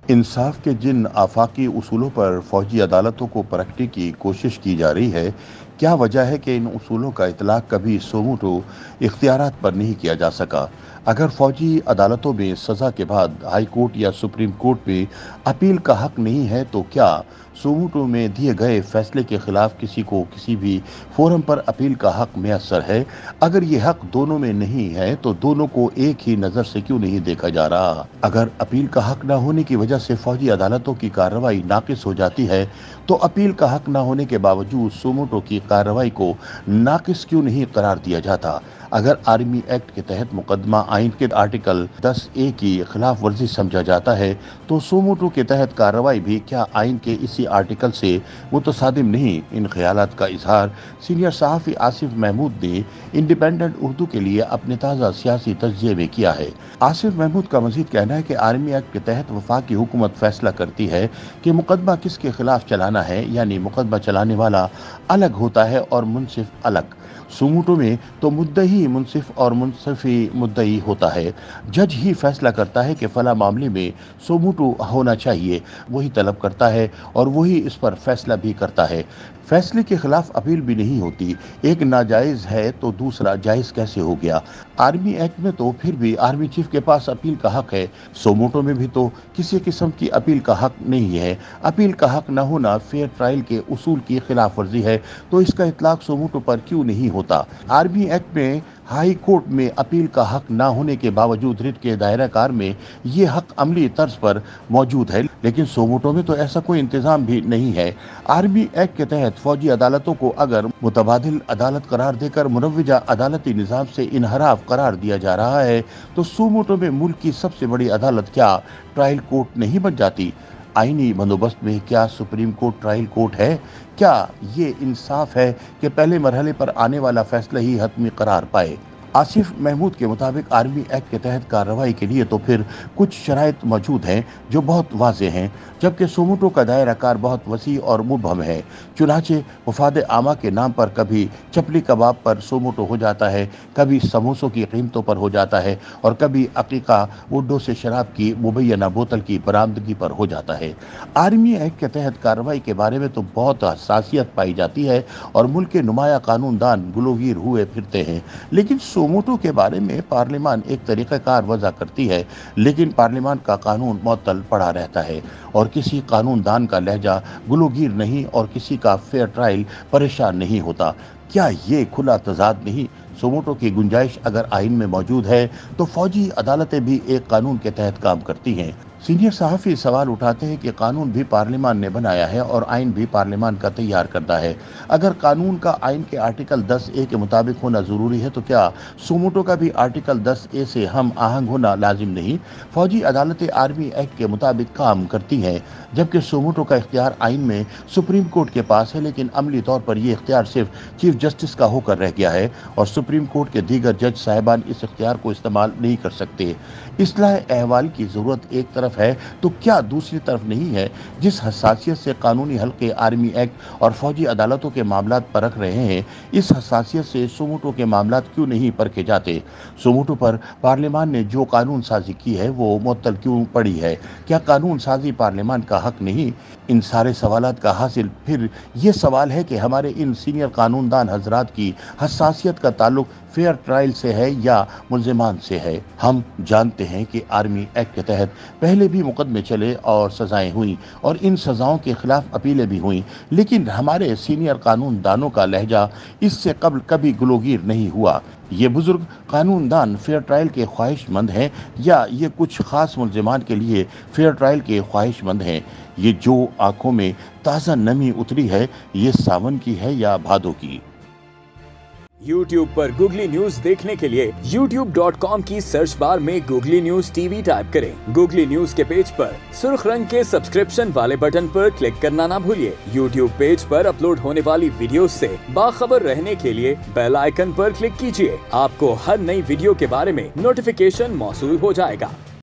इंसाफ के जिन आफाकी उसूलों पर फौजी अदालतों को परखने की कोशिश की जा रही है, क्या वजह है कि इन उसूलों का इतलाक कभी सुमूटो इख्तियारात पर नहीं किया जा सका? अगर फौजी अदालतों में सज़ा के बाद हाई कोर्ट या सुप्रीम कोर्ट में अपील का हक नहीं है, तो क्या सुमूटो में दिए गए फैसले के खिलाफ किसी को किसी भी फोरम पर अपील का हक मैसर है? अगर ये हक दोनों में नहीं है, तो दोनों को एक ही नज़र से क्यों नहीं देखा जा रहा? अगर अपील का हक न होने की वजह से फौजी अदालतों की कार्रवाई नाकिस हो जाती है, तो अपील का हक न होने के बावजूद सुमूटो की कार्रवाई को नाकिस क्यों नहीं करार दिया जाता? अगर आर्मी एक्ट के तहत मुकदमा आइन के आर्टिकल 10A की खिलाफ वर्जी समझा जाता है, तो सुमूटो के तहत कार्रवाई भी क्या आइन के इसी आर्टिकल से मुतसादिम नहीं? इन ख्यालात का इजहार सीनियर सहाफ़ी आसिफ महमूद ने इंडिपेंडेंट उर्दू के लिए अपने ताज़ा सियासी तज्ज़िये में किया है। आसिफ महमूद का मज़ीद कहना है कि आर्मी एक्ट के तहत वफाकी हुकूमत फैसला करती है कि मुकदमा किसके खिलाफ चलाना है, यानी मुकदमा चलाने वाला अलग होता है और मुनसिफ अलग। सुमूटो में तो मुद्दई मुनसिफ और मुनसिफी मुद्दई होता है। जज ही फैसला करता है कि फला मामले में सुमूटो होना चाहिए, वही तलब करता है और वही इस पर फैसला भी करता है। फैसले के खिलाफ अपील भी नहीं होती। एक नाजायज है तो दूसरा जायज कैसे हो गया? आर्मी एक्ट में तो फिर भी आर्मी चीफ के पास अपील का हक है। सुमूटो में भी तो किसी किस्म की अपील का हक नहीं है। अपील का हक न होना फेयर ट्रायल के उसूल की खिलाफ वर्जी है, तो इसका इतलाक सुमूटो पर क्यों नहीं होता? आर्मी एक्ट में हाई कोर्ट में अपील का हक न होने के बावजूद रिट के दायरा कार में ये हक अमली तर्ज पर मौजूद है, लेकिन सुमूटो में तो ऐसा कोई इंतजाम भी नहीं है। आर्मी एक्ट के तहत फौजी अदालतों को अगर मुतबादिल अदालत करार देकर मुरव्वजा अदालती निज़ाम से इनहराफ करार दिया जा रहा है, तो सुमूटो में मुल्क की सबसे बड़ी अदालत क्या ट्रायल कोर्ट नहीं बन जाती? आईनी बंदोबस्त में क्या सुप्रीम कोर्ट ट्रायल कोर्ट है? क्या ये इंसाफ है कि पहले मरहले पर आने वाला फैसला ही हतमी करार पाए? आसिफ महमूद के मुताबिक आर्मी एक्ट के तहत कार्रवाई के लिए तो फिर कुछ शराइत मौजूद हैं जो बहुत वाज़ेह हैं, जबकि सुमूटो का दायरा कार बहुत वसी और मुबहम है। चुनाचे वफाद आमा के नाम पर कभी चपली कबाब पर सुमूटो हो जाता है, कभी समोसों की कीमतों पर हो जाता है और कभी अकीका वुड्डो से शराब की मुबैना बोतल की बरामदगी पर हो जाता है। आर्मी एक्ट के तहत कार्रवाई के बारे में तो बहुत हसासियत पाई जाती है और मुल्क के नुमाया कानूनदान गुलोगीर हुए फिरते हैं, लेकिन सुमूटो के बारे में पार्लियामान एक तरीक़ाकार वज़ा करती है, लेकिन पार्लियामान का कानून मुअत्तल पड़ा रहता है और किसी कानूनदान का लहजा गुलोगीर नहीं और किसी का फेयर ट्रायल परेशान नहीं होता। क्या ये खुला तजाद नहीं? सुमूटो की गुंजाइश अगर आइन में मौजूद है, तो फौजी अदालतें भी एक कानून के तहत काम करती हैं। सीनियर सहाफ़ी सवाल उठाते हैं कि कानून भी पार्लियामान ने बनाया है और आइन भी पार्लियामान का तैयार करता है। अगर कानून का आइन के आर्टिकल 10A के मुताबिक होना ज़रूरी है, तो क्या सुमूटो का भी आर्टिकल 10A से हम आहंग होना लाजिम नहीं? फौजी अदालतें आर्मी एक्ट के मुताबिक काम करती हैं, जबकि सुमूटो का इख्तियार आइन में सुप्रीम कोर्ट के पास है, लेकिन अमली तौर पर यह इख्तियार सिर्फ चीफ जस्टिस का होकर रह गया है और सुप्रीम कोर्ट के दीगर जज साहिबान इस इख्तियार को इस्तेमाल नहीं कर सकते। इस्लाह अहवाल की ज़रूरत एक तरफ है, तो क्या दूसरी तरफ नहीं है? जिस हसासियत से कानूनी हल्के आर्मी एक्ट और फौजी अदालतों के मामलात परख रहे हैं, इस हसासियत से सुमूटो के मामलात क्यों नहीं परखे जाते? सुमूटो पर पार्लियामान ने जो कानून साजी की है, वो मुअत्तल क्यों पड़ी है? क्या कानून साजी पार्लियामान का हक नहीं? इन सारे सवालात का हासिल फिर ये सवाल है कि हमारे इन सीनियर कानूनदान हजरात की हसासियत का ताल्लुक फेयर ट्रायल से है या मुल्जिमान से है? हम जानते हैं कि आर्मी एक्ट के तहत पहले भी मुकदमे चले और सजाएं हुई और इन सजाओं के खिलाफ अपीलें भी हुई, लेकिन हमारे सीनियर कानूनदानों का लहजा इससे कबल कभी गुलोगीर नहीं हुआ। ये बुजुर्ग कानूनदान फेयर ट्रायल के ख्वाहिशमंद हैं या ये कुछ खास मुल्जिमान के लिए फेयर ट्रायल के ख्वाहिशमंद हैं? ये जो आंखों में ताज़ा नमी उतरी है, ये सावन की है या भादों की? YouTube पर गूगली न्यूज देखने के लिए youtube.com की सर्च बार में गूगली न्यूज टीवी टाइप करें। गूगली न्यूज के पेज पर सुर्ख रंग के सब्सक्रिप्शन वाले बटन पर क्लिक करना ना भूलिए। YouTube पेज पर अपलोड होने वाली वीडियोस से बाखबर रहने के लिए बेल आइकन पर क्लिक कीजिए। आपको हर नई वीडियो के बारे में नोटिफिकेशन मौसूल हो जाएगा।